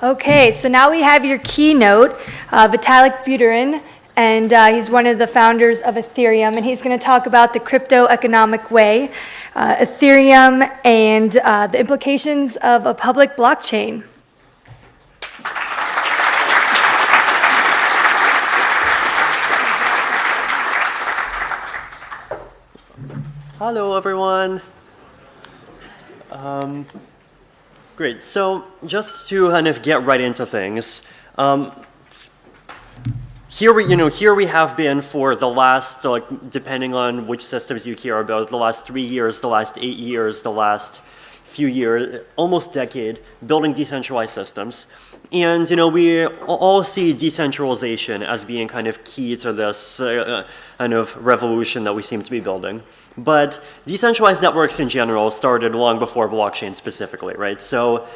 Okay, so now we have your keynote, Vitalik Buterin, and he's one of the founders of Ethereum, and he's going to talk about the crypto economic way, Ethereum, and the implications of a public blockchain. Hello, everyone. Great. So just to kind of get right into things, here we have been for the last, depending on which systems you care about, the last 3 years, the last 8 years, the last few years, almost decade, building decentralized systems. And we all see decentralization as being kind of key to this kind of revolution that we seem to be building. But decentralized networks in general started long before blockchain specifically, right? So,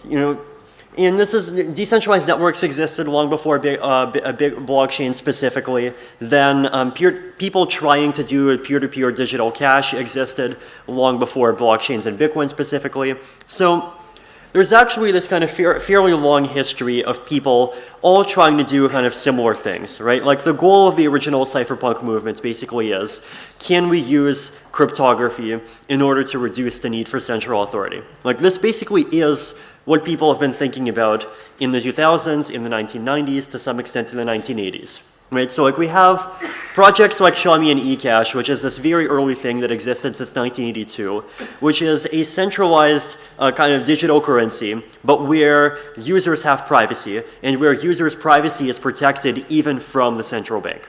and decentralized networks existed long before a big blockchain specifically. Then people trying to do peer-to-peer digital cash existed long before blockchains and Bitcoin specifically. So there's actually this kind of fairly long history of people all trying to do kind of similar things, right? Like the goal of the original cypherpunk movement basically is, can we use cryptography in order to reduce the need for central authority? Like this basically is what people have been thinking about in the 2000s, in the 1990s, to some extent in the 1980s. Right, so we have projects like Xiaomi and eCash, which is this very early thing that existed since 1982, which is a centralized kind of digital currency, but where users have privacy, and where users' privacy is protected even from the central bank.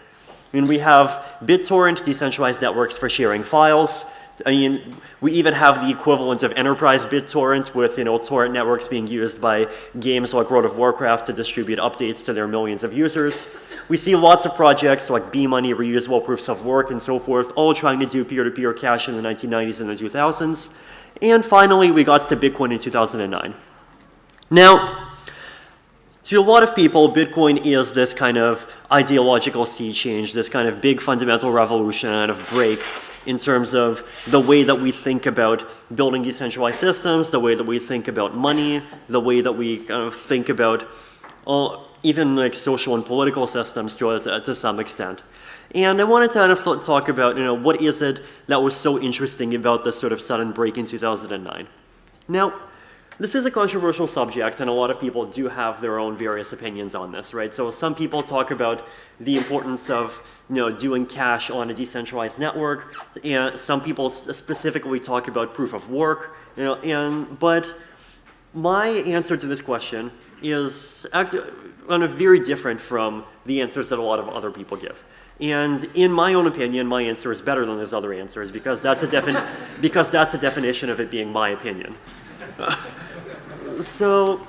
I mean, we have BitTorrent, decentralized networks for sharing files. I mean, we even have the equivalent of enterprise BitTorrent with, torrent networks being used by games like World of Warcraft to distribute updates to their millions of users. We see lots of projects like B-Money, reusable proofs of work, and so forth, all trying to do peer-to-peer cash in the 1990s and the 2000s. And finally, we got to Bitcoin in 2009. Now, to a lot of people, Bitcoin is this kind of ideological sea change, this kind of big fundamental revolution and of break in terms of the way that we think about building decentralized systems, the way that we think about money, the way that we kind of think about even like social and political systems to some extent. And I wanted to kind of talk about, what is it that was so interesting about this sort of sudden break in 2009. Now, this is a controversial subject, and a lot of people do have their own various opinions on this, right? So some people talk about the importance of, doing cash on a decentralized network, and some people specifically talk about proof of work, but my answer to this question is actually kind of very different from the answers that a lot of other people give. And in my own opinion, my answer is better than those other answers because that's a definition of it being my opinion. So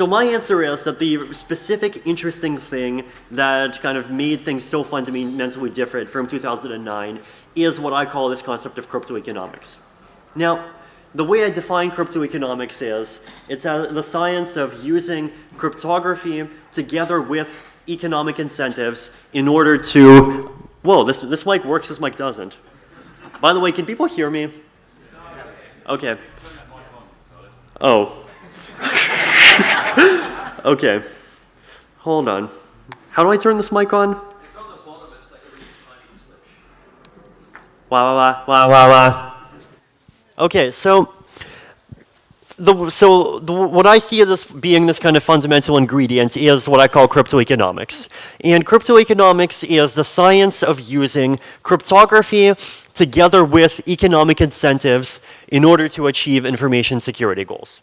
my answer is that the specific interesting thing that kind of made things so fundamentally different from 2009 is what I call this concept of cryptoeconomics. Now, the way I define cryptoeconomics is it's the science of using cryptography together with economic incentives in order to... Whoa, this mic works, this mic doesn't. By the way, can people hear me? Okay. Oh. Okay. Hold on. How do I turn this mic on? It's on the bottom, it's like a really tiny switch. Wah. Okay, so what I see as being this kind of fundamental ingredient is what I call cryptoeconomics. And cryptoeconomics is the science of using cryptography together with economic incentives in order to achieve information security goals.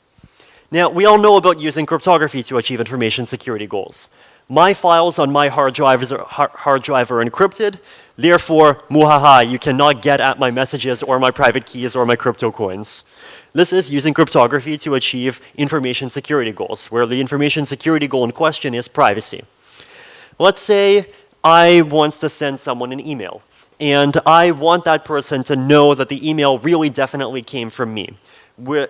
Now, we all know about using cryptography to achieve information security goals. My files on my hard drive are encrypted, therefore, muhaha, you cannot get at my messages or my private keys or my crypto coins. This is using cryptography to achieve information security goals, where the information security goal in question is privacy. Let's say I want to send someone an email, and I want that person to know that the email really definitely came from me.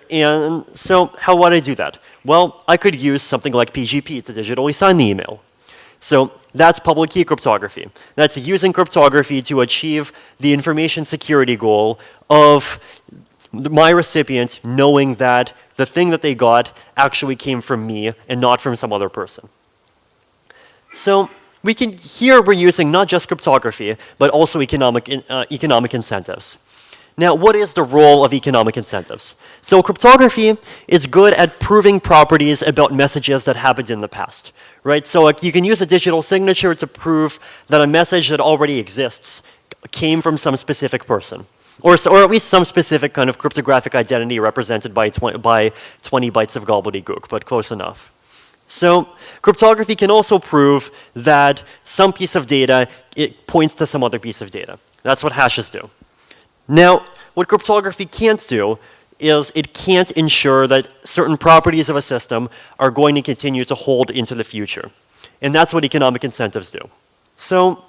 And so how would I do that? Well, I could use something like PGP to digitally sign the email. So that's public key cryptography. That's using cryptography to achieve the information security goal of my recipient knowing that the thing that they got actually came from me and not from some other person. So here we're using not just cryptography, but also economic incentives. Now, what is the role of economic incentives? So cryptography is good at proving properties about messages that happened in the past, right? So like, you can use a digital signature to prove that a message that already exists came from some specific person, or at least some specific kind of cryptographic identity represented by 20 bytes of gobbledygook, but close enough. So cryptography can also prove that some piece of data, it points to some other piece of data. That's what hashes do. Now, what cryptography can't do is it can't ensure that certain properties of a system are going to continue to hold into the future. And that's what economic incentives do. So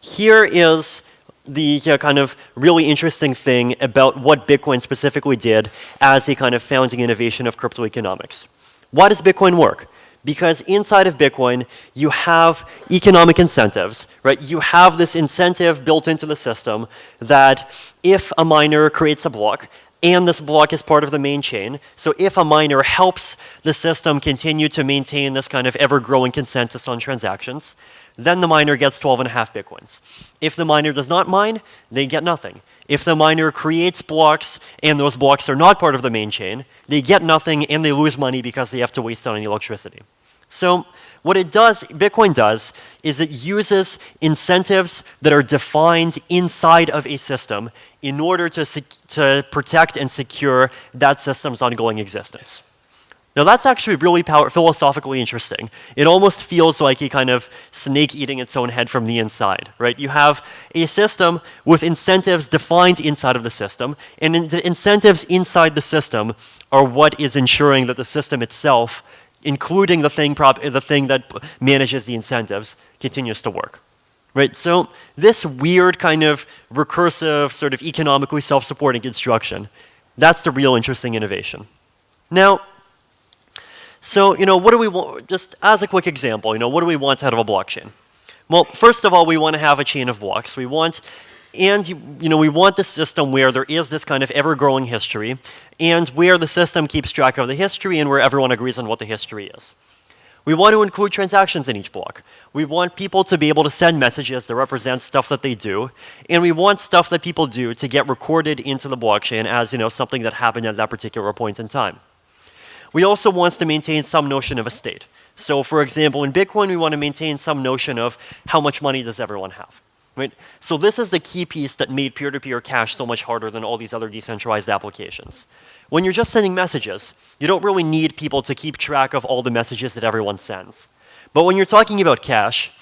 here is the kind of really interesting thing about what Bitcoin specifically did as a kind of founding innovation of crypto economics. Why does Bitcoin work? Because inside of Bitcoin, you have economic incentives, right? You have this incentive built into the system that if a miner creates a block, and this block is part of the main chain, so if a miner helps the system continue to maintain this kind of ever-growing consensus on transactions, then the miner gets 12.5 Bitcoins. If the miner does not mine, they get nothing. If the miner creates blocks and those blocks are not part of the main chain, they get nothing and they lose money because they have to waste on electricity. So what Bitcoin does, is it uses incentives that are defined inside of a system in order to protect and secure that system's ongoing existence. Now that's actually really philosophically interesting. It almost feels like a kind of snake eating its own head from the inside, right? You have a system with incentives defined inside of the system, and the incentives inside the system are what is ensuring that the system itself, including the thing that manages the incentives, continues to work. Right? So this weird kind of recursive, sort of economically self-supporting construction, that's the real interesting innovation. Now, so, what do we want, just as a quick example, what do we want out of a blockchain? Well, first of all, we want to have a chain of blocks. We want this system where there is this kind of ever-growing history, and where the system keeps track of the history and where everyone agrees on what the history is. We want to include transactions in each block. We want people to be able to send messages that represent stuff that they do, and we want stuff that people do to get recorded into the blockchain as, something that happened at that particular point in time. We also want to maintain some notion of a state. So for example, in Bitcoin, we want to maintain some notion of how much money does everyone have. Right? So this is the key piece that made peer-to-peer cash so much harder than all these other decentralized applications. When you're just sending messages, you don't really need people to keep track of all the messages that everyone sends. But when you're talking about cash,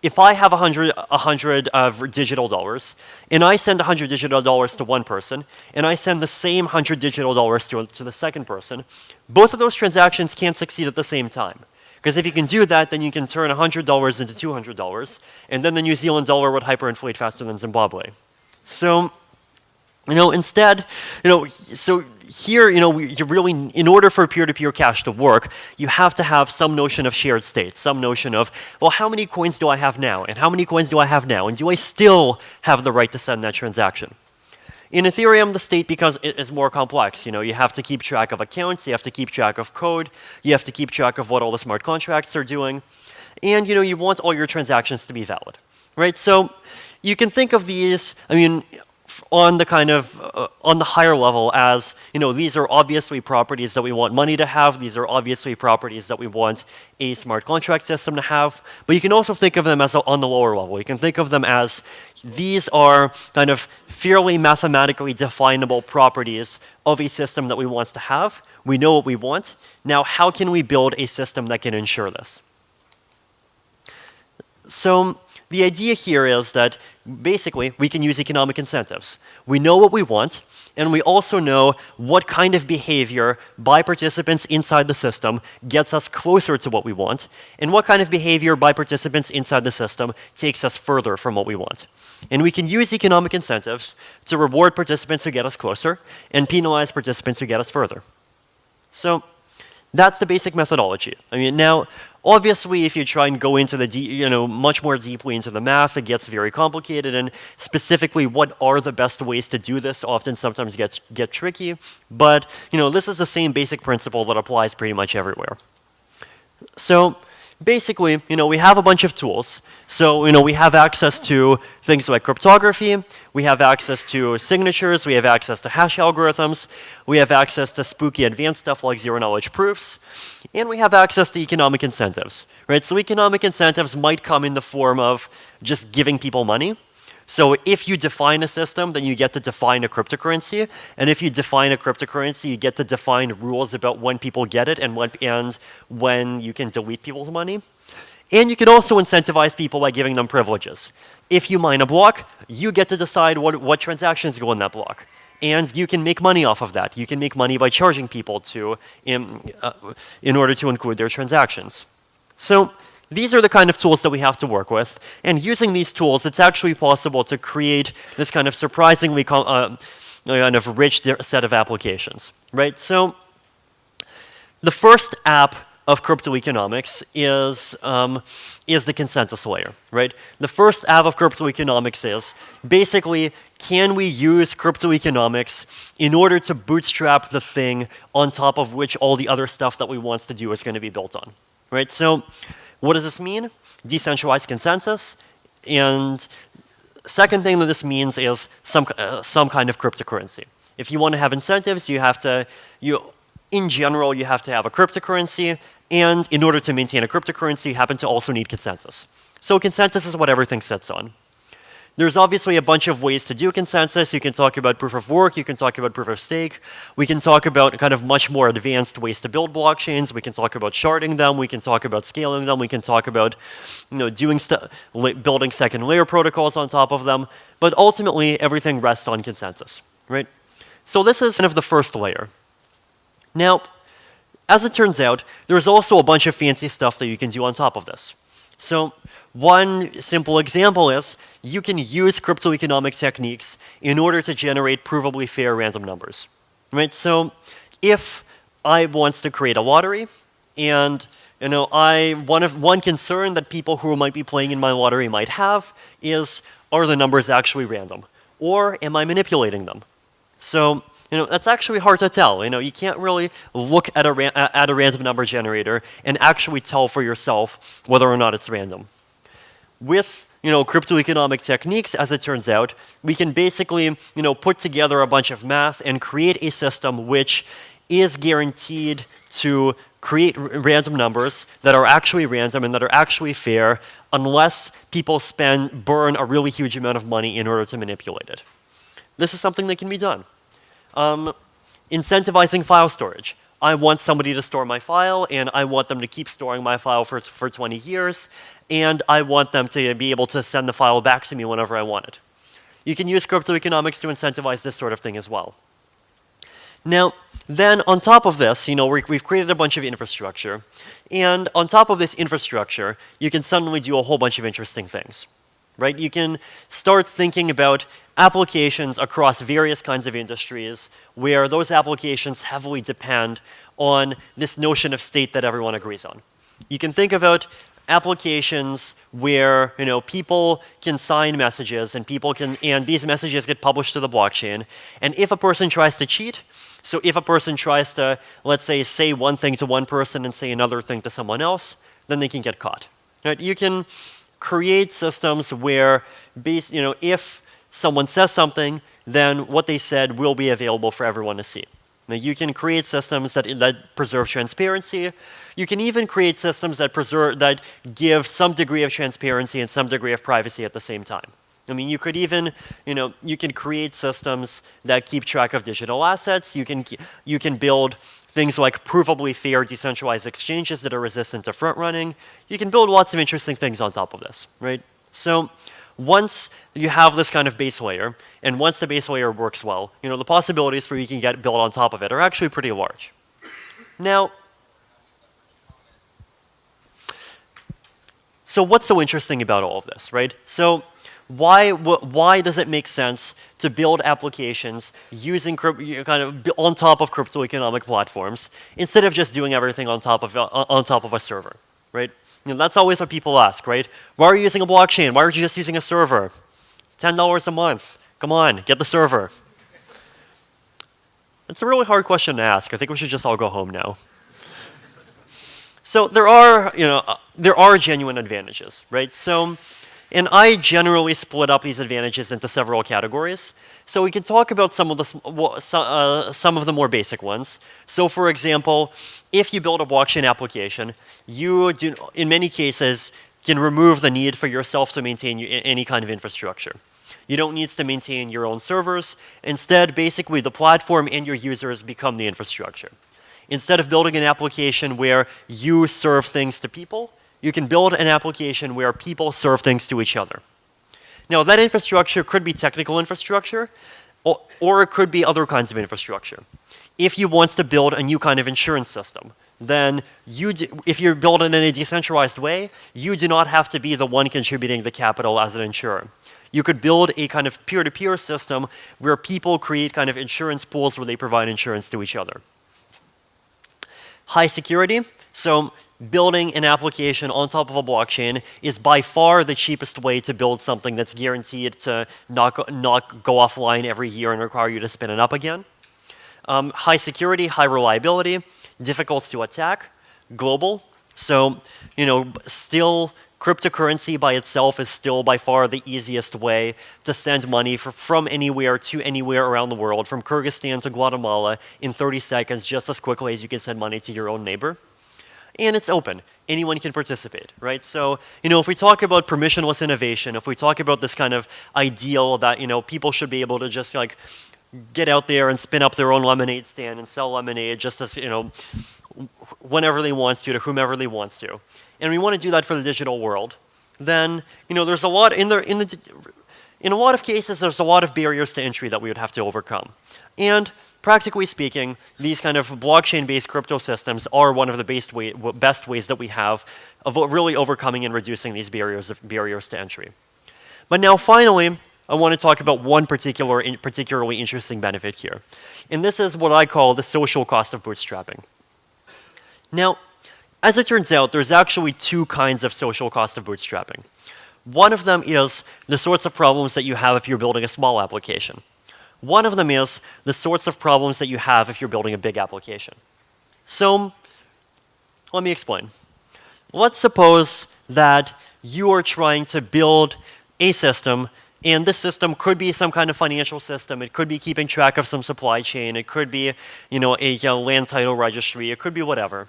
if I have 100 digital dollars, and I send 100 digital dollars to one person, and I send the same 100 digital dollars to the second person, both of those transactions can't succeed at the same time. Because if you can do that, then you can turn $100 into $200, and then the New Zealand dollar would hyperinflate faster than Zimbabwe. So, instead, so here, you really, in order for peer-to-peer cash to work, you have to have some notion of shared state, some notion of, well, how many coins do I have now? And how many coins do I have now? And do I still have the right to send that transaction? In Ethereum, the state is more complex. You have to keep track of accounts, you have to keep track of code, you have to keep track of what all the smart contracts are doing, and you want all your transactions to be valid, right? So you can think of these, on the kind of on the higher level as these are obviously properties that we want money to have. These are obviously properties that we want a smart contract system to have. But you can also think of them as on the lower level. You can think of them as these are kind of fairly mathematically definable properties of a system that we want to have. We know what we want. Now, how can we build a system that can ensure this? So the idea here is that basically we can use economic incentives. We know what we want, and we also know what kind of behavior by participants inside the system gets us closer to what we want, and what kind of behavior by participants inside the system takes us further from what we want. And we can use economic incentives to reward participants who get us closer, and penalize participants who get us further. So that's the basic methodology. Now, Obviously, if you try and go into the much more deeply into the math, it gets very complicated, and specifically what are the best ways to do this often sometimes get tricky. But this is the same basic principle that applies pretty much everywhere. So basically, we have a bunch of tools. So, we have access to things like cryptography, we have access to signatures, we have access to hash algorithms, we have access to spooky advanced stuff like zero-knowledge proofs, and we have access to economic incentives, right? So economic incentives might come in the form of just giving people money. So if you define a system, then you get to define a cryptocurrency. And if you define a cryptocurrency, you get to define rules about when people get it and when you can delete people's money. And you can also incentivize people by giving them privileges. If you mine a block, you get to decide what transactions go in that block. And you can make money off of that. You can make money by charging people in order to include their transactions. So these are the kind of tools that we have to work with. And using these tools, it's actually possible to create this kind of surprisingly kind of rich set of applications, right? So the first app of crypto economics is the consensus layer, right? The first app of crypto economics is basically, can we use crypto economics in order to bootstrap the thing on top of which all the other stuff that we want to do is going to be built on, right? So what does this mean? Decentralized consensus. And second thing that this means is some kind of cryptocurrency. If you want to have incentives, in general, you have to have a cryptocurrency, and in order to maintain a cryptocurrency, you happen to also need consensus. So consensus is what everything sits on. There's obviously a bunch of ways to do consensus. You can talk about proof of work, you can talk about proof of stake, we can talk about kind of much more advanced ways to build blockchains, we can talk about sharding them, we can talk about scaling them, we can talk about building second layer protocols on top of them, but ultimately everything rests on consensus, right? So this is kind of the first layer. Now, as it turns out, there's also a bunch of fancy stuff that you can do on top of this. So one simple example is you can use crypto economic techniques in order to generate provably fair random numbers, right? So if I want to create a lottery, and one concern that people who might be playing in my lottery might have is, are the numbers actually random, or am I manipulating them? So that's actually hard to tell. You can't really look at a random number generator and actually tell for yourself whether or not it's random. With crypto economic techniques, as it turns out, we can basically put together a bunch of math and create a system which is guaranteed to create random numbers that are actually random and that are actually fair, unless people burn a really huge amount of money in order to manipulate it. This is something that can be done. Incentivizing file storage. I want somebody to store my file, and I want them to keep storing my file for 20 years, and I want them to be able to send the file back to me whenever I want it. You can use crypto economics to incentivize this sort of thing as well. Now, then on top of this, we've created a bunch of infrastructure, and on top of this infrastructure, you can suddenly do a whole bunch of interesting things, right? You can start thinking about applications across various kinds of industries where those applications heavily depend on this notion of state that everyone agrees on. You can think about applications where people can sign messages and these messages get published to the blockchain, and if a person tries to cheat, so if a person tries to, let's say one thing to one person and say another thing to someone else, then they can get caught. Right? You can create systems where if someone says something, then what they said will be available for everyone to see. Now, you can create systems that preserve transparency. You can even create systems that give some degree of transparency and some degree of privacy at the same time. I mean, you could even, you can create systems that keep track of digital assets. You can build things like provably fair decentralized exchanges that are resistant to front running. You can build lots of interesting things on top of this, right? So once you have this kind of base layer, and once the base layer works well, the possibilities for you can get built on top of it are actually pretty large. Now, so what's so interesting about all of this, right? So why does it make sense to build applications using on top of crypto economic platforms instead of just doing everything on top of a server? right? That's always what people ask, right? Why are you using a blockchain? Why aren't you just using a server? $10 a month. Come on, get the server. It's a really hard question to ask. I think we should just all go home now. So there are genuine advantages, right? So, and I generally split up these advantages into several categories. So we can talk about some of the more basic ones. So for example, if you build a blockchain application, you do, in many cases, can remove the need for yourself to maintain any kind of infrastructure. You don't need to maintain your own servers. Instead, basically, the platform and your users become the infrastructure. Instead of building an application where you serve things to people, you can build an application where people serve things to each other. Now, that infrastructure could be technical infrastructure, or it could be other kinds of infrastructure. If you want to build a new kind of insurance system, then if you're building in a decentralized way, you do not have to be the one contributing the capital as an insurer. You could build a kind of peer-to-peer system where people create kind of insurance pools where they provide insurance to each other. High security, so building an application on top of a blockchain is by far the cheapest way to build something that's guaranteed to not go offline every year and require you to spin it up again. High security, high reliability, difficult to attack, global. So, still cryptocurrency by itself is still by far the easiest way to send money from anywhere to anywhere around the world, from Kyrgyzstan to Guatemala in 30 seconds, just as quickly as you can send money to your own neighbor. And it's open. Anyone can participate, right? So, if we talk about permissionless innovation, if we talk about this kind of ideal that, people should be able to just get out there and spin up their own lemonade stand and sell lemonade just as, whenever they want to whomever they want to. And we want to do that for the digital world. Then, there's a lot in a lot of cases, there's a lot of barriers to entry that we would have to overcome. And practically speaking, these kind of blockchain-based crypto systems are one of the best ways that we have of really overcoming and reducing these barriers to entry. But now, finally, I want to talk about one particularly interesting benefit here. And this is what I call the social cost of bootstrapping. Now, as it turns out, there's actually two kinds of social cost of bootstrapping. One of them is the sorts of problems that you have if you're building a small application. One of them is the sorts of problems that you have if you're building a big application. So, let me explain. Let's suppose that you are trying to build a system, and this system could be some kind of financial system. It could be keeping track of some supply chain. It could be, a land title registry. It could be whatever.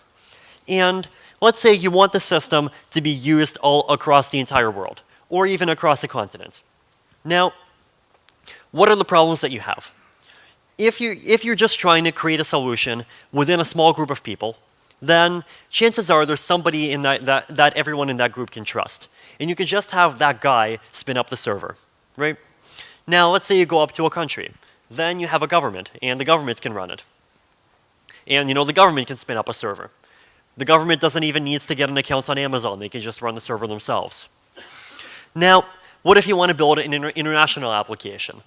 And let's say you want the system to be used all across the entire world, or even across a continent. Now, what are the problems that you have? If you're just trying to create a solution within a small group of people, then chances are there's somebody in that everyone in that group can trust. And you can just have that guy spin up the server, right? Now, let's say you go up to a country. Then you have a government, and the government can run it. And, the government can spin up a server. The government doesn't even need to get an account on Amazon. They can just run the server themselves. Now, what if you want to build an international application?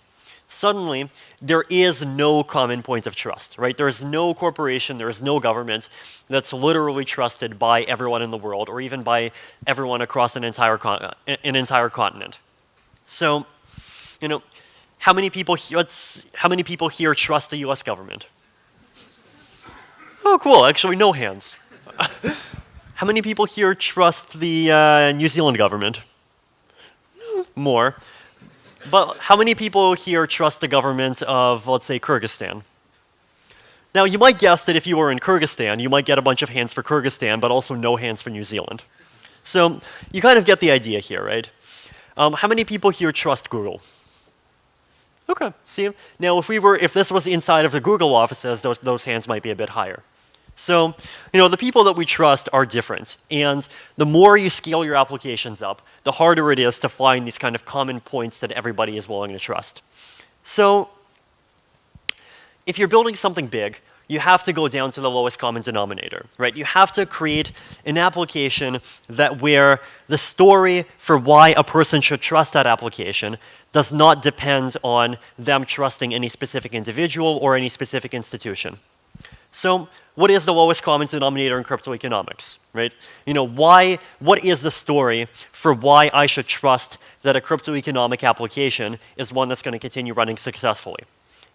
Suddenly, there is no common point of trust, right? There is no corporation, there is no government that's literally trusted by everyone in the world, or even by everyone across an entire continent. So, how many people here trust the U.S. government? Oh, cool. Actually, no hands. How many people here trust the New Zealand government? More. But how many people here trust the government of, let's say, Kyrgyzstan? Now, you might guess that if you were in Kyrgyzstan, you might get a bunch of hands for Kyrgyzstan, but also no hands for New Zealand. So you kind of get the idea here, right? How many people here trust Google? Okay, see? Now, if this was inside of the Google offices, those hands might be a bit higher. So, the people that we trust are different. And the more you scale your applications up, the harder it is to find these kind of common points that everybody is willing to trust. So, if you're building something big, you have to go down to the lowest common denominator, right? You have to create an application where the story for why a person should trust that application does not depend on them trusting any specific individual or any specific institution. So, what is the lowest common denominator in crypto economics, right? What is the story for why I should trust that a crypto economic application is one that's going to continue running successfully?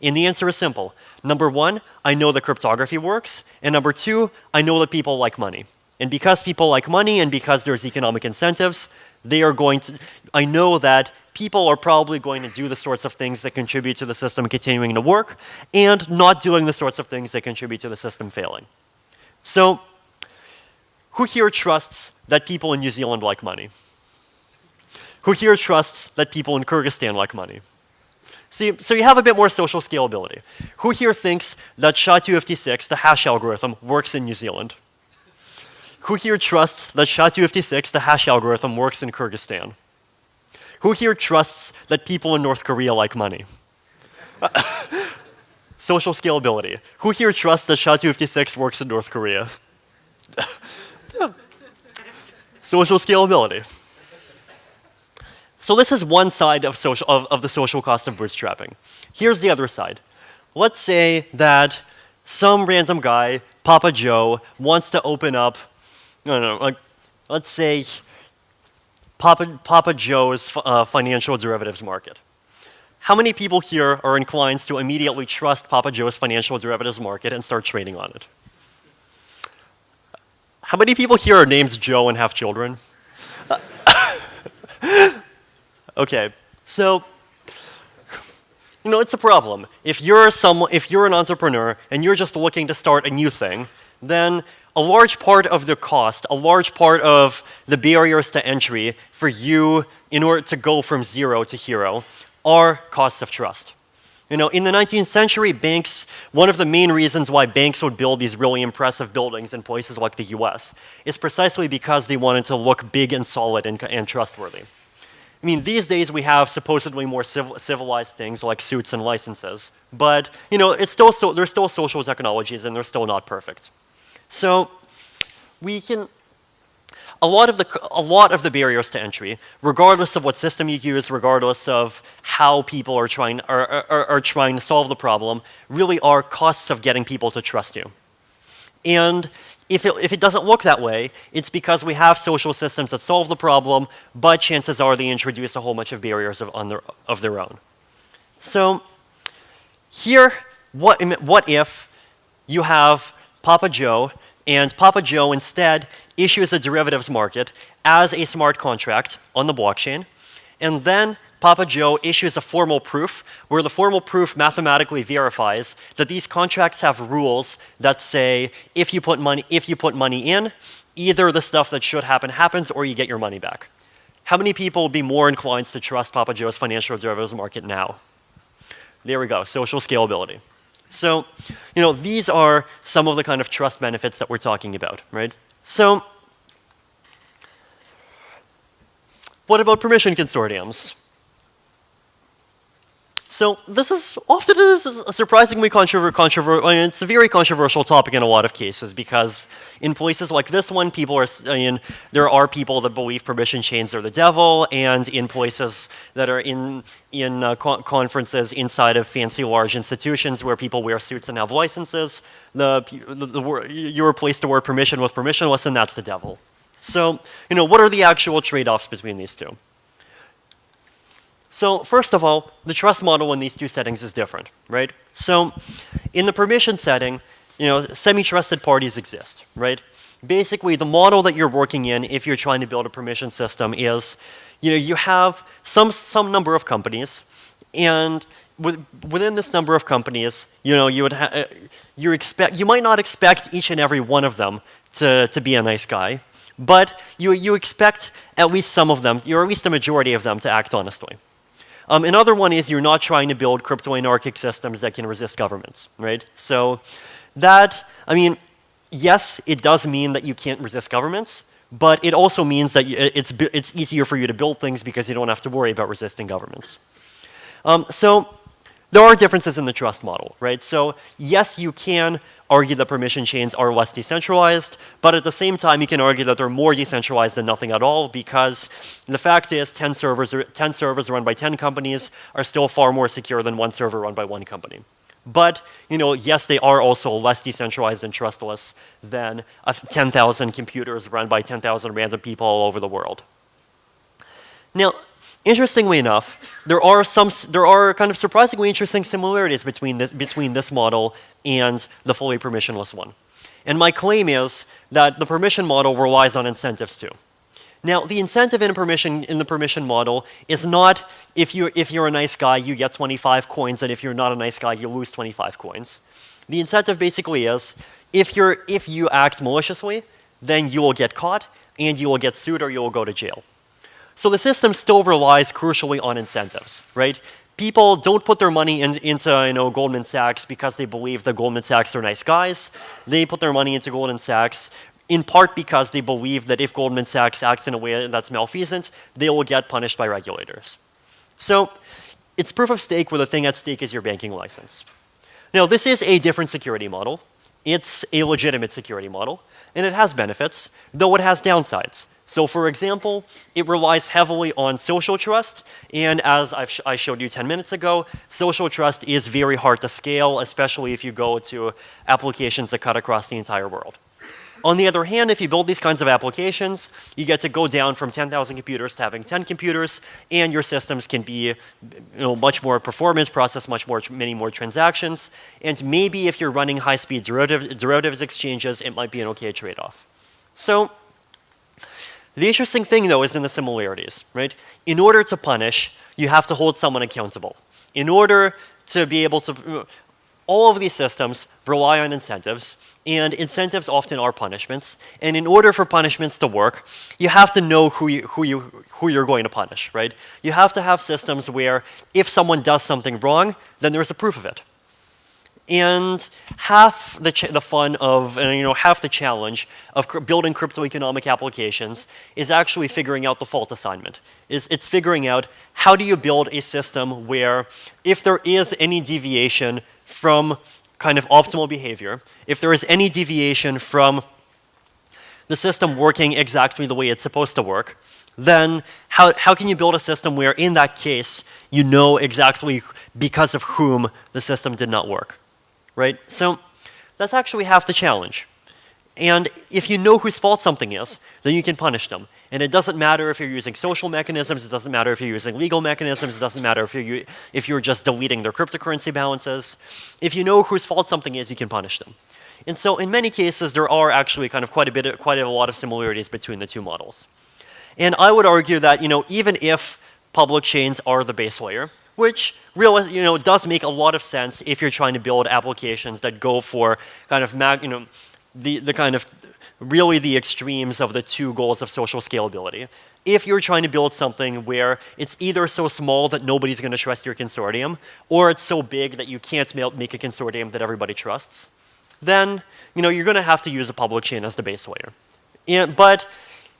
And the answer is simple. Number one, I know that cryptography works. And number two, I know that people like money. And because people like money and because there's economic incentives, I know that people are probably going to do the sorts of things that contribute to the system continuing to work and not doing the sorts of things that contribute to the system failing. So, who here trusts that people in New Zealand like money? Who here trusts that people in Kyrgyzstan like money? See, so you have a bit more social scalability. Who here thinks that SHA-256, the hash algorithm, works in New Zealand? Who here trusts that SHA-256, the hash algorithm, works in Kyrgyzstan? Who here trusts that people in North Korea like money? Social scalability. Who here trusts that SHA-256 works in North Korea? Social scalability. So this is one side of the social cost of bootstrapping. Here's the other side. Let's say that some random guy, Papa Joe, wants to open up, let's say Papa Joe's financial derivatives market. How many people here are inclined to immediately trust Papa Joe's financial derivatives market and start trading on it? How many people here are named Joe and have children? Okay, so it's a problem. If you're an entrepreneur and you're just looking to start a new thing, then a large part of the cost, a large part of the barriers to entry for you in order to go from zero to hero are costs of trust. In the 19th century, one of the main reasons why banks would build these really impressive buildings in places like the US is precisely because they wanted to look big and solid and trustworthy. I mean, these days we have supposedly more civilized things like suits and licenses, but there's still social technologies and they're still not perfect. So a lot of the barriers to entry, regardless of what system you use, regardless of how people are trying to solve the problem, really are costs of getting people to trust you. And if it doesn't look that way, it's because we have social systems that solve the problem, but chances are they introduce a whole bunch of barriers of their own. So here, what if you have Papa Joe, and Papa Joe instead issues a derivatives market as a smart contract on the blockchain, and then Papa Joe issues a formal proof where the formal proof mathematically verifies that these contracts have rules that say if you put money in, either the stuff that should happen happens or you get your money back. How many people would be more inclined to trust Papa Joe's financial derivatives market now? There we go, social scalability. So, these are some of the kind of trust benefits that we're talking about, right? So, what about permission consortiums? So this is often a surprisingly controversial, it's a very controversial topic in a lot of cases because in places like this one, there are people that believe permission chains are the devil, and in places that are in conferences inside of fancy large institutions where people wear suits and have licenses, you replace the word permission with permissionless, and that's the devil. So, what are the actual trade-offs between these two? So first of all, the trust model in these two settings is different, right? So in the permission setting, semi-trusted parties exist, right? Basically, the model that you're working in if you're trying to build a permission system is, you have some number of companies, and within this number of companies, you might not expect each and every one of them to be a nice guy, but you expect at least some of them, or at least a majority of them, to act honestly. Another one is you're not trying to build crypto-anarchic systems that can resist governments, right? So yes, it does mean that you can't resist governments, but it also means that it's easier for you to build things because you don't have to worry about resisting governments. So there are differences in the trust model, right? So yes, you can argue that permission chains are less decentralized, but at the same time, you can argue that they're more decentralized than nothing at all because the fact is 10 servers run by 10 companies are still far more secure than one server run by one company. But, yes, they are also less decentralized and trustless than 10,000 computers run by 10,000 random people all over the world. Now, interestingly enough, there are kind of surprisingly interesting similarities between this model and the fully permissionless one. And my claim is that the permission model relies on incentives too. Now, the incentive in the permission model is not if you're a nice guy, you get 25 coins, and if you're not a nice guy, you lose 25 coins. The incentive basically is if you act maliciously, then you will get caught, and you will get sued, or you will go to jail. So the system still relies crucially on incentives, right? People don't put their money into Goldman Sachs because they believe that Goldman Sachs are nice guys. They put their money into Goldman Sachs in part because they believe that if Goldman Sachs acts in a way that's malfeasant, they will get punished by regulators. So it's proof of stake where the thing at stake is your banking license. Now, this is a different security model. It's a legitimate security model, and it has benefits, though it has downsides. So for example, it relies heavily on social trust, and as I showed you 10 minutes ago, social trust is very hard to scale, especially if you go to applications that cut across the entire world. On the other hand, if you build these kinds of applications, you get to go down from 10,000 computers to having 10 computers, and your systems can be much more performance, process many more transactions, and maybe if you're running high-speed derivatives exchanges, it might be an okay trade-off. So the interesting thing, though, is in the similarities, right? In order to punish, you have to hold someone accountable. In order to be able to, all of these systems rely on incentives, and incentives often are punishments. And in order for punishments to work, you have to know who you're going to punish, right? You have to have systems where if someone does something wrong, then there's a proof of it. And half the fun of, half the challenge of building crypto-economic applications is actually figuring out the fault assignment. It's figuring out how do you build a system where if there is any deviation from kind of optimal behavior, if there is any deviation from the system working exactly the way it's supposed to work, then how can you build a system where in that case you know exactly because of whom the system did not work? Right? So that's actually half the challenge. And if you know whose fault something is, then you can punish them. And it doesn't matter if you're using social mechanisms, it doesn't matter if you're using legal mechanisms, it doesn't matter if you're just deleting their cryptocurrency balances. If you know whose fault something is, you can punish them. And so in many cases, there are actually kind of quite a lot of similarities between the two models. And I would argue that, even if public chains are the base layer, which really, does make a lot of sense if you're trying to build applications that go for kind of the kind of really the extremes of the two goals of social scalability. If you're trying to build something where it's either so small that nobody's going to trust your consortium, or it's so big that you can't make a consortium that everybody trusts, then you're going to have to use a public chain as the base layer. But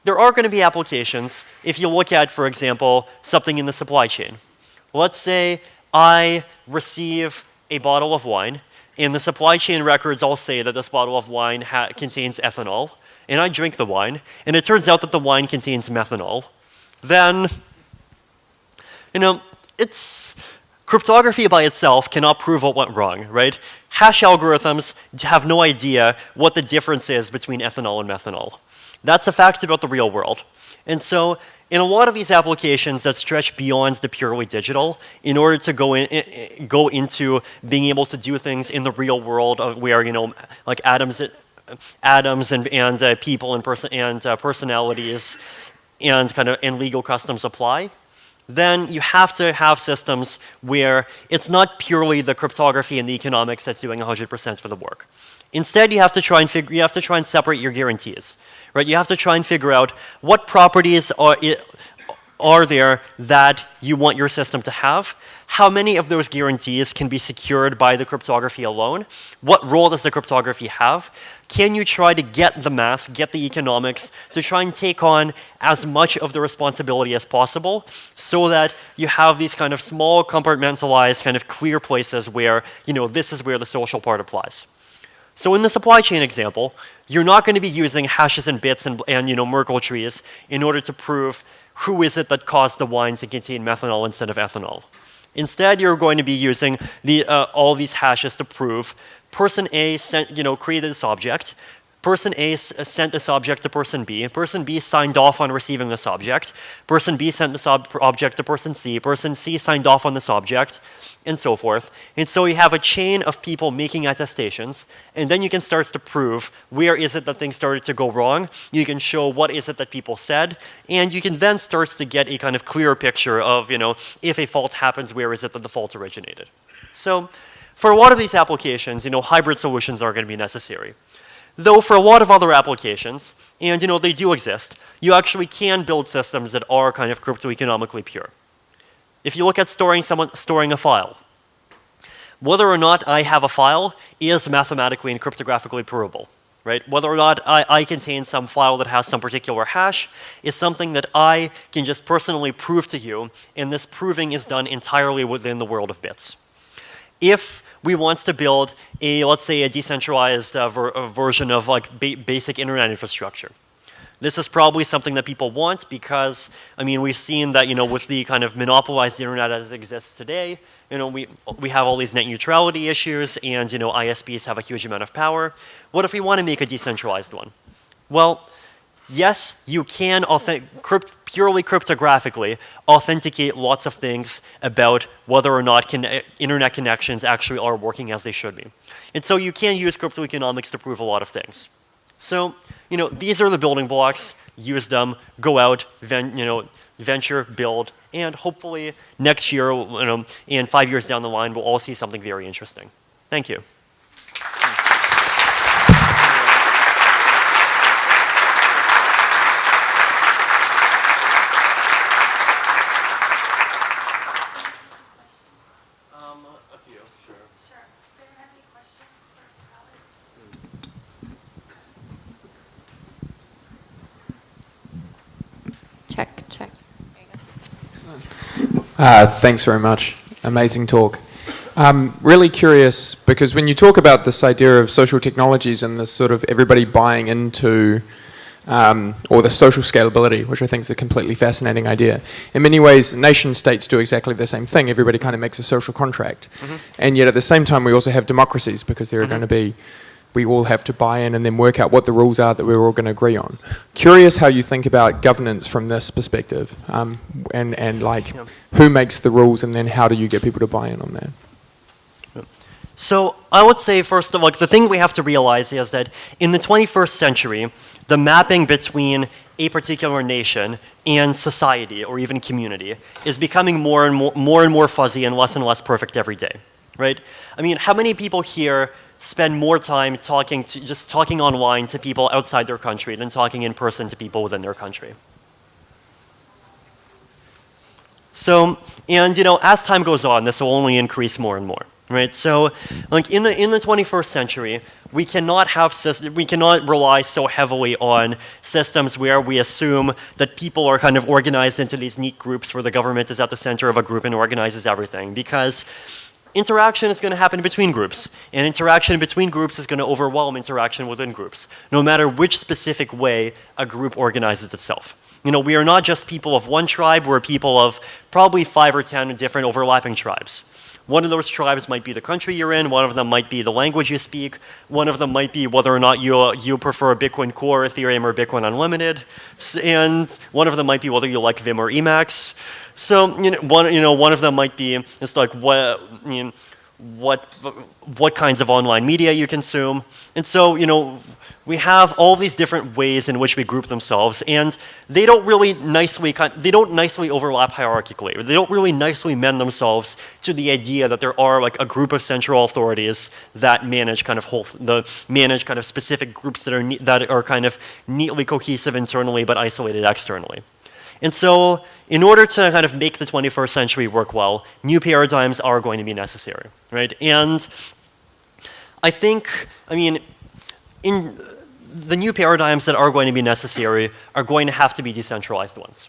there are going to be applications if you look at, for example, something in the supply chain. Let's say I receive a bottle of wine, and the supply chain records all say that this bottle of wine contains ethanol, and I drink the wine, and it turns out that the wine contains methanol. Then, it's cryptography by itself cannot prove what went wrong, right? Hash algorithms have no idea what the difference is between ethanol and methanol. That's a fact about the real world. And so in a lot of these applications that stretch beyond the purely digital, in order to go into being able to do things in the real world where, like atoms and people and personalities and legal customs apply, then you have to have systems where it's not purely the cryptography and the economics that's doing 100% for the work. Instead, you have to try and separate your guarantees. Right? You have to try and figure out what properties are there that you want your system to have, how many of those guarantees can be secured by the cryptography alone, what role does the cryptography have, can you try to get the math, get the economics, to try and take on as much of the responsibility as possible so that you have these kind of small compartmentalized kind of clear places where, this is where the social part applies. So in the supply chain example, you're not going to be using hashes and bits and Merkle trees in order to prove who is it that caused the wine to contain methanol instead of ethanol. Instead, you're going to be using all these hashes to prove person A created this object. Person A sent this object to person B. Person B signed off on receiving this object. Person B sent this object to person C. Person C signed off on this object, and so forth. And so you have a chain of people making attestations, and then you can start to prove where is it that things started to go wrong. You can show what is it that people said, and you can then start to get a kind of clearer picture of, if a fault happens, where is it that the fault originated. So for a lot of these applications, hybrid solutions are going to be necessary. Though for a lot of other applications, and they do exist, you actually can build systems that are kind of cryptoeconomically pure. If you look at storing a file, whether or not I have a file is mathematically and cryptographically provable, right? Whether or not I contain some file that has some particular hash is something that I can just personally prove to you, and this proving is done entirely within the world of bits. If we want to build let's say a decentralized version of basic internet infrastructure, this is probably something that people want because, we've seen that, with the kind of monopolized internet as it exists today, we have all these net neutrality issues and, ISPs have a huge amount of power. What if we want to make a decentralized one? Well, yes, you can purely cryptographically authenticate lots of things about whether or not internet connections actually are working as they should be. And so you can use cryptoeconomics to prove a lot of things. So, these are the building blocks. Use them, go out, venture, build, and hopefully next year, and 5 years down the line, we'll all see something very interesting. Thank you. Check. Thanks very much. Amazing talk. Really curious, because when you talk about this idea of social technologies and this sort of everybody buying into, or the social scalability, which I think is a completely fascinating idea. In many ways, nation states do exactly the same thing. Everybody kind of makes a social contract. And yet at the same time, we also have democracies because there are going to be, we all have to buy in and then work out what the rules are that we're all going to agree on. Curious how you think about governance from this perspective, and who makes the rules and then how do you get people to buy in on that? So I would say first of all, the thing we have to realize is that in the 21st century, the mapping between a particular nation and society or even community is becoming more and more fuzzy and less perfect every day, right? How many people here spend more time just talking online to people outside their country than talking in person to people within their country? So, and as time goes on, this will only increase more and more, right? So, in the 21st century, we cannot rely so heavily on systems where we assume that people are kind of organized into these neat groups where the government is at the center of a group and organizes everything, because interaction is going to happen between groups, and interaction between groups is going to overwhelm interaction within groups, no matter which specific way a group organizes itself. We are not just people of one tribe, we're people of probably 5 or 10 different overlapping tribes. One of those tribes might be the country you're in, one of them might be the language you speak, one of them might be whether or not you prefer Bitcoin Core, Ethereum, or Bitcoin Unlimited, and one of them might be whether you like Vim or Emacs. So one of them might be just like what kinds of online media you consume, and so we have all these different ways in which we group themselves, and they don't really nicely overlap hierarchically. They don't really nicely mend themselves to the idea that there are a group of central authorities that manage kind of specific groups that are kind of neatly cohesive internally but isolated externally. And so, in order to kind of make the 21st century work well, new paradigms are going to be necessary, right? And I think, in the new paradigms that are going to be necessary are going to have to be decentralized ones.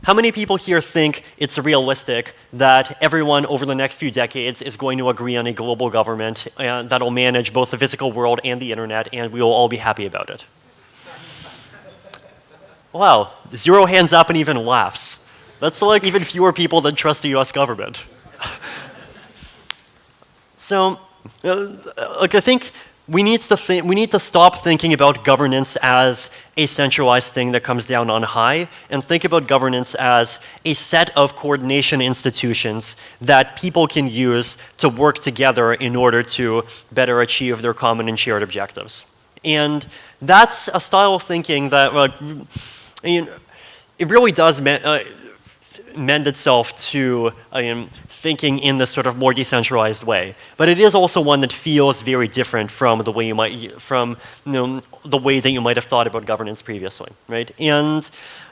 How many people here think it's realistic that everyone over the next few decades is going to agree on a global government that'll manage both the physical world and the internet, and we will all be happy about it? Wow, 0 hands up and even laughs. That's even fewer people than trust the US government. So, I think we need to stop thinking about governance as a centralized thing that comes down on high, and think about governance as a set of coordination institutions that people can use to work together in order to better achieve their common and shared objectives. And that's a style of thinking that it really does mend itself to thinking in this sort of more decentralized way. But it is also one that feels very different from the way the way that you might have thought about governance previously, right? And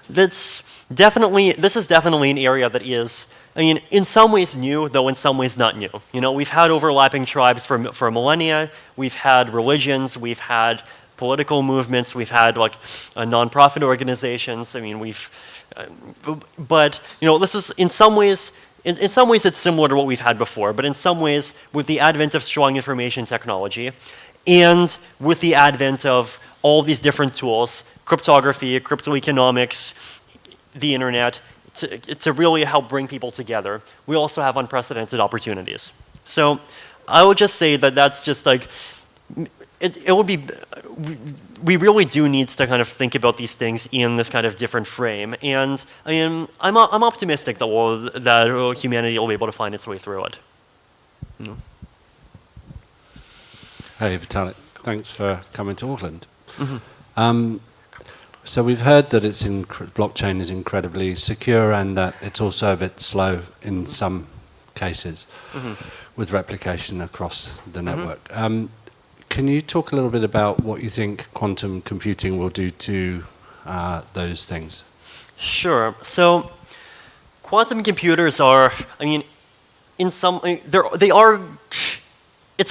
this is definitely an area that is, in some ways new, though in some ways not new. We've had overlapping tribes for millennia. We've had religions. We've had political movements. We've had nonprofit organizations. But this is in some ways it's similar to what we've had before. But in some ways, with the advent of strong information technology, and with the advent of all these different tools, cryptography, cryptoeconomics, the internet, to really help bring people together, we also have unprecedented opportunities. So I would just say that that's just it would be, we really do need to kind of think about these things in this kind of different frame, and I'm optimistic that humanity will be able to find its way through it. Hey Vitalik, thanks for coming to Auckland. So we've heard that blockchain is incredibly secure and that it's also a bit slow in some cases with replication across the network. Can you talk a little bit about what you think quantum computing will do to those things? Sure. So quantum computers are, it's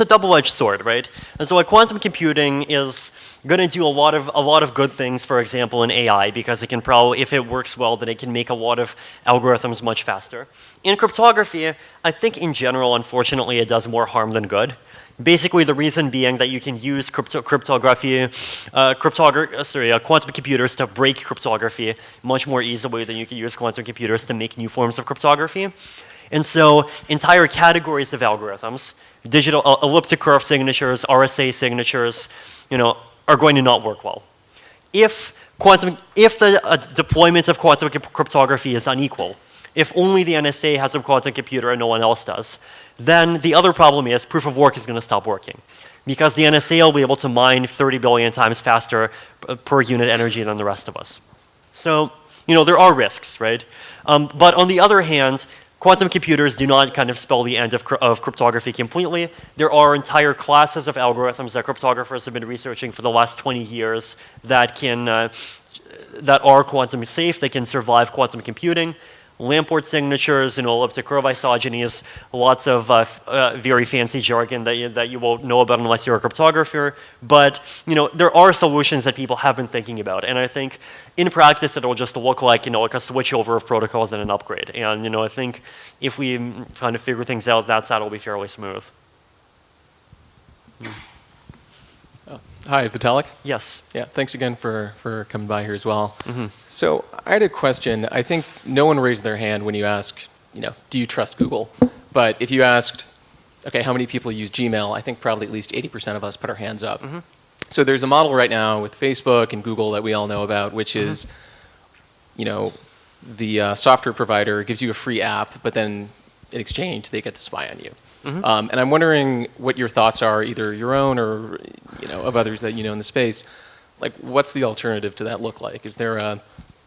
a double-edged sword, right? And so quantum computing is going to do a lot of good things, for example, in AI, because it can probably, if it works well, then it can make a lot of algorithms much faster. In cryptography, I think in general, unfortunately, it does more harm than good. Basically, the reason being that you can use quantum computers to break cryptography much more easily than you can use quantum computers to make new forms of cryptography. And so entire categories of algorithms, digital elliptic curve signatures, RSA signatures, are going to not work well. If the deployment of quantum cryptography is unequal, if only the NSA has a quantum computer and no one else does, then the other problem is proof of work is going to stop working, because the NSA will be able to mine 30 billion times faster per unit energy than the rest of us. So, there are risks, right? But on the other hand, quantum computers do not kind of spell the end of cryptography completely. There are entire classes of algorithms that cryptographers have been researching for the last 20 years that are quantum safe, that can survive quantum computing. Lamport signatures, elliptic curve isogenies, lots of very fancy jargon that you won't know about unless you're a cryptographer. But there are solutions that people have been thinking about, and I think in practice it'll just look like like a switchover of protocols and an upgrade. And I think if we kind of figure things out, that'll be fairly smooth. Hi, Vitalik. Yes. Yeah, thanks again for coming by here as well. So I had a question. I think no one raised their hand when you asked, do you trust Google? But if you asked, okay, how many people use Gmail, I think probably at least 80% of us put our hands up. So there's a model right now with Facebook and Google that we all know about, which is, the software provider gives you a free app, but then in exchange, they get to spy on you. And I'm wondering what your thoughts are, either your own or of others that you know in the space. Like, what's the alternative to that look like? Is there a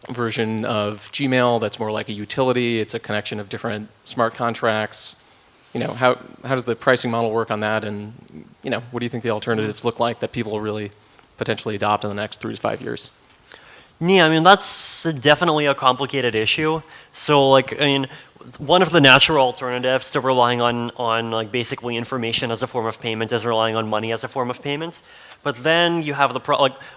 version of Gmail that's more like a utility? It's a connection of different smart contracts. How does the pricing model work on that? And what do you think the alternatives look like that people will really potentially adopt in the next 3 to 5 years? Yeah, that's definitely a complicated issue. So one of the natural alternatives to relying on basically information as a form of payment is relying on money as a form of payment. But then you have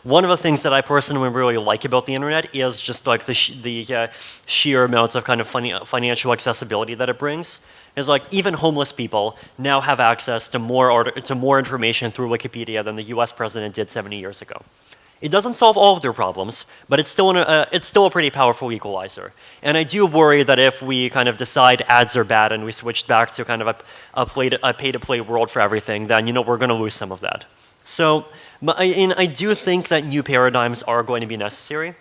one of the things that I personally really like about the internet is just the sheer amounts of kind of financial accessibility that it brings. Is even homeless people now have access to more information through Wikipedia than the U.S. president did 70 years ago. It doesn't solve all of their problems, but it's still a pretty powerful equalizer. And I do worry that if we kind of decide ads are bad and we switched back to kind of a pay-to-play world for everything, then we're going to lose some of that. So, I do think that new paradigms are going to be necessary.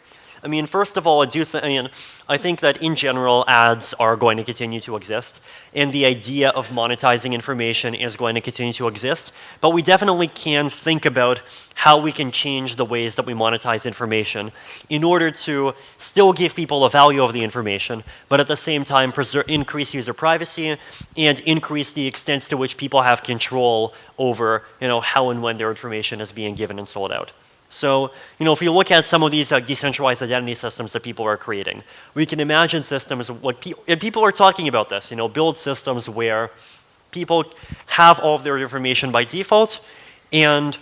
I mean, first of all, I think that in general, ads are going to continue to exist, and the idea of monetizing information is going to continue to exist, but we definitely can think about how we can change the ways that we monetize information in order to still give people a value of the information, but at the same time increase user privacy and increase the extent to which people have control over how and when their information is being given and sold out. So, if you look at some of these decentralized identity systems that people are creating, we can imagine systems, and people are talking about this, build systems where people have all of their information by default, and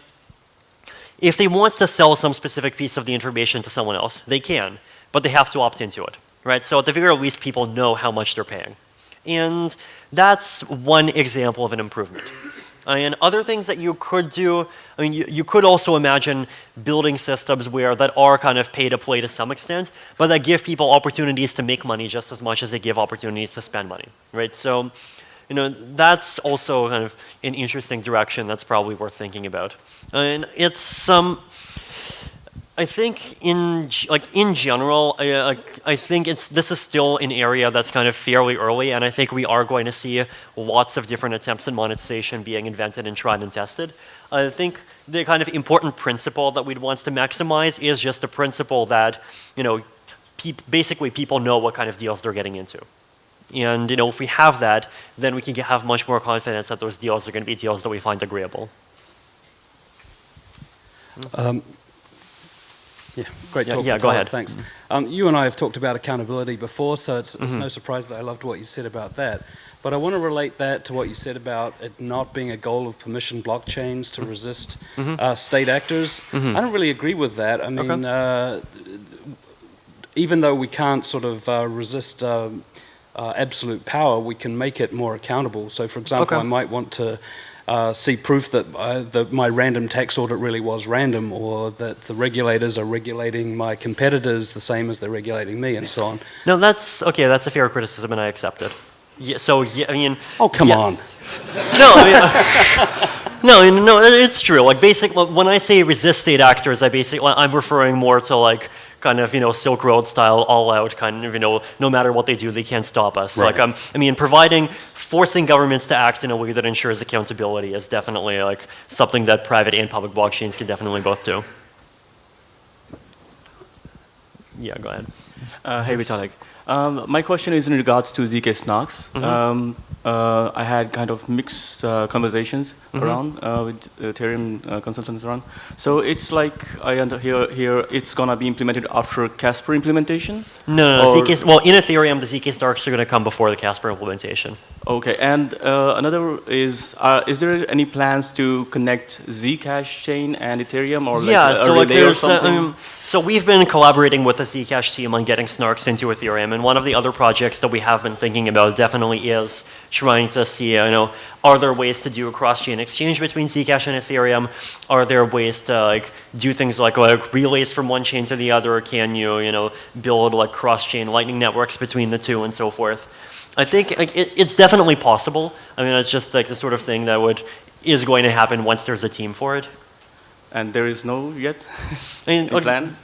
if they want to sell some specific piece of the information to someone else, they can, but they have to opt into it, right? So at the very least, people know how much they're paying. And that's one example of an improvement. And other things that you could do, you could also imagine building systems that are kind of pay to play to some extent, but that give people opportunities to make money just as much as they give opportunities to spend money, right? So, that's also kind of an interesting direction that's probably worth thinking about. And it's, I think in general, I think this is still an area that's kind of fairly early, and I think we are going to see lots of different attempts at monetization being invented and tried and tested. I think the kind of important principle that we'd want to maximize is just the principle that, basically people know what kind of deals they're getting into. And, if we have that, then we can have much more confidence that those deals are going to be deals that we find agreeable. Yeah, great talk. Yeah, go ahead. Thanks. You and I have talked about accountability before, so it's no surprise that I loved what you said about that. But I want to relate that to what you said about it not being a goal of permission blockchains to resist state actors. I don't really agree with that. I mean, even though we can't sort of resist absolute power, we can make it more accountable. So, for example, I might want to see proof that my random tax audit really was random, or that the regulators are regulating my competitors the same as they're regulating me, and so on. No, that's okay. That's a fair criticism, and I accept it. Yeah. So I mean. Oh, come on. No, no, it's true. Like basically, when I say resist state actors, I'm referring more to kind of Silk Road style, all out kind of no matter what they do, they can't stop us. Right. Forcing governments to act in a way that ensures accountability is definitely something that private and public blockchains can definitely both do. Yeah, go ahead. Hey Vitalik. My question is in regards to ZK Snarks. I had kind of mixed conversations around with Ethereum consultants around. So it's like here it's gonna be implemented after Casper implementation. No, in Ethereum the ZK Snarks are gonna come before the Casper implementation. Okay, and another is there any plans to connect Zcash chain and Ethereum or or something? So we've been collaborating with the Zcash team on getting Snarks into Ethereum, and one of the other projects that we have been thinking about definitely is trying to see, are there ways to do a cross-chain exchange between Zcash and Ethereum? Are there ways to do things like relays from one chain to the other? Can you, build cross-chain lightning networks between the two and so forth? I think it's definitely possible. I mean, it's just the sort of thing that is going to happen once there's a team for it. And there is no yet plans?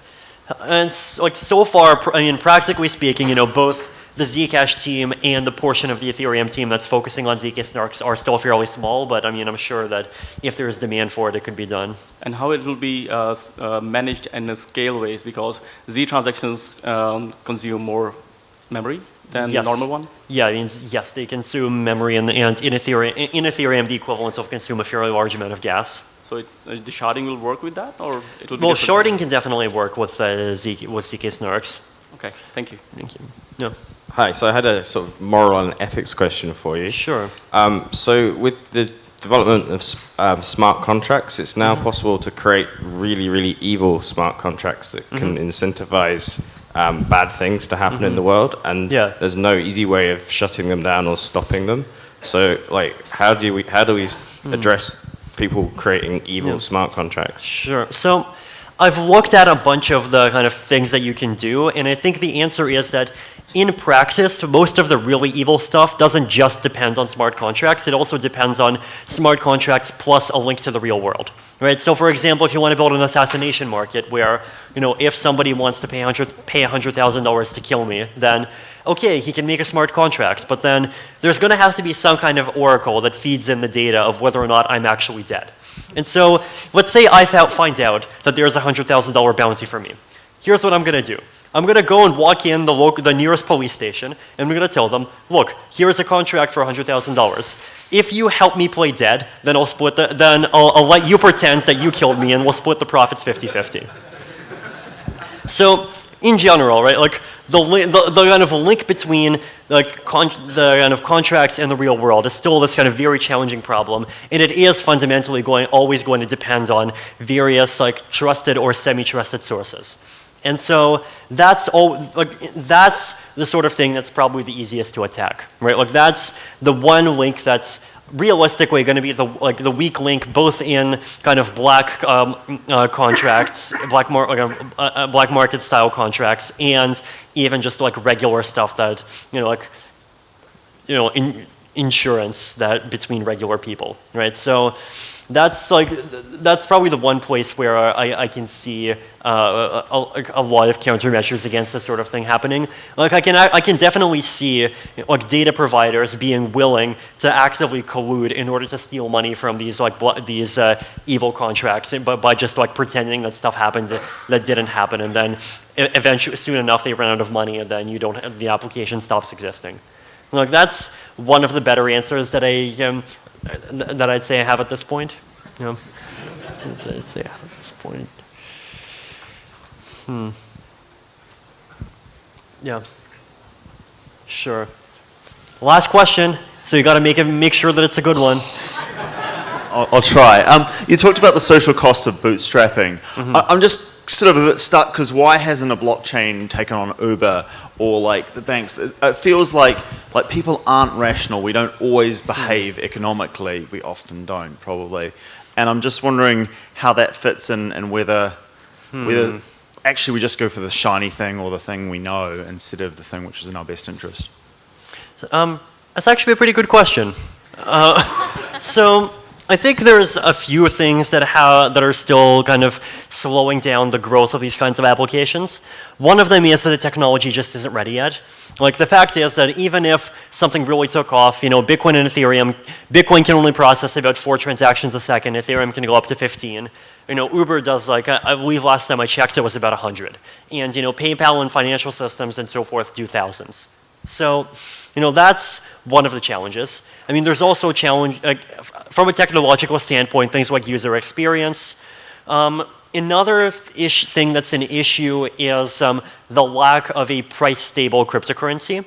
And so far, practically speaking, both the Zcash team and the portion of the Ethereum team that's focusing on ZK Snarks are still fairly small, but I'm sure that if there is demand for it, it could be done. And how it will be managed in a scale ways, because Z transactions consume more memory than the normal one? Yeah, yes, they consume memory, and in Ethereum, the equivalent of consume a fairly large amount of gas. So the sharding will work with that, or it will be Well, sharding can definitely work with ZK Snarks. Okay, thank you. Thank you. No. Hi, so I had a sort of moral and ethics question for you. Sure. So with the development of smart contracts, it's now possible to create really, really evil smart contracts that can incentivize bad things to happen in the world, and there's no easy way of shutting them down or stopping them. So, how do we address people creating evil smart contracts? Sure. So, I've looked at a bunch of the kind of things that you can do, and I think the answer is that in practice, most of the really evil stuff doesn't just depend on smart contracts. It also depends on smart contracts plus a link to the real world, right? So for example, if you want to build an assassination market where, if somebody wants to pay $100,000 to kill me, then okay, he can make a smart contract, but then there's going to have to be some kind of oracle that feeds in the data of whether or not I'm actually dead. And so let's say I find out that there's a $100,000 bounty for me. Here's what I'm going to do. I'm going to go and walk in the nearest police station, and I'm going to tell them, look, here's a contract for $100,000. If you help me play dead, then I'll let you pretend that you killed me, and we'll split the profits 50-50. So in general, right, like the kind of link between the kind of contracts and the real world is still this kind of very challenging problem, and it is fundamentally always going to depend on various like trusted or semi-trusted sources. And so that's the sort of thing that's probably the easiest to attack, right? Like that's the one link that's realistically going to be the weak link, both in kind of black contracts, black market style contracts, and even just like regular stuff that insurance that between regular people, right? So that's probably the one place where I can see a lot of countermeasures against this sort of thing happening. Like I can definitely see like data providers being willing to actively collude in order to steal money from these evil contracts, but by just like pretending that stuff happened that didn't happen, and then eventually soon enough they run out of money, and then the application stops existing. Like that's one of the better answers that I'd say I have at this point. I'd say I have at this point. Yeah. Sure. Last question. So you got to make sure that it's a good one. I'll try. You talked about the social cost of bootstrapping. I'm just sort of a bit stuck because why hasn't a blockchain taken on Uber or like the banks? It feels like people aren't rational. We don't always behave economically. We often don't, probably. And I'm just wondering how that fits in and whether actually we just go for the shiny thing or the thing we know instead of the thing which is in our best interest. That's actually a pretty good question. So I think there's a few things that are still kind of slowing down the growth of these kinds of applications. One of them is that the technology just isn't ready yet. Like the fact is that even if something really took off, Bitcoin and Ethereum, Bitcoin can only process about 4 transactions a second, Ethereum can go up to 15. Uber does I believe last time I checked it was about 100. And PayPal and financial systems and so forth do thousands. So that's one of the challenges. I mean, there's also a challenge, from a technological standpoint, things like user experience. Another thing that's an issue is the lack of a price-stable cryptocurrency.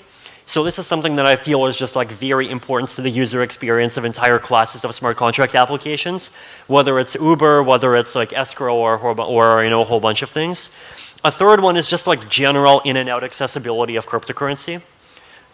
So this is something that I feel is just very important to the user experience of entire classes of smart contract applications, whether it's Uber, whether it's escrow or a whole bunch of things. A third one is just general in and out accessibility of cryptocurrency.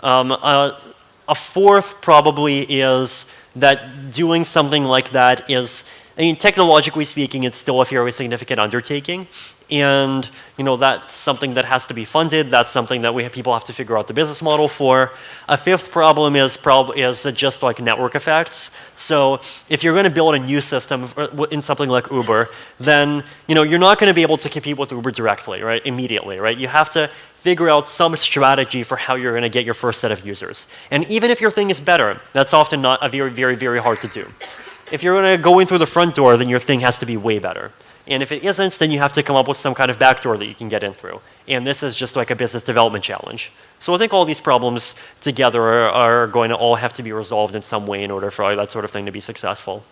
A fourth probably is that doing something like that is, technologically speaking, it's still a fairly significant undertaking. And that's something that has to be funded. That's something that people have to figure out the business model for. A fifth problem is just network effects. So if you're going to build a new system in something like Uber, then you're not going to be able to compete with Uber directly, right? Immediately, right? You have to figure out some strategy for how you're going to get your first set of users. And even if your thing is better, that's often not very, very, very hard to do. If you're going to go in through the front door, then your thing has to be way better. And if it isn't, then you have to come up with some kind of backdoor that you can get in through. And this is just a business development challenge. So I think all these problems together are going to all have to be resolved in some way in order for that sort of thing to be successful.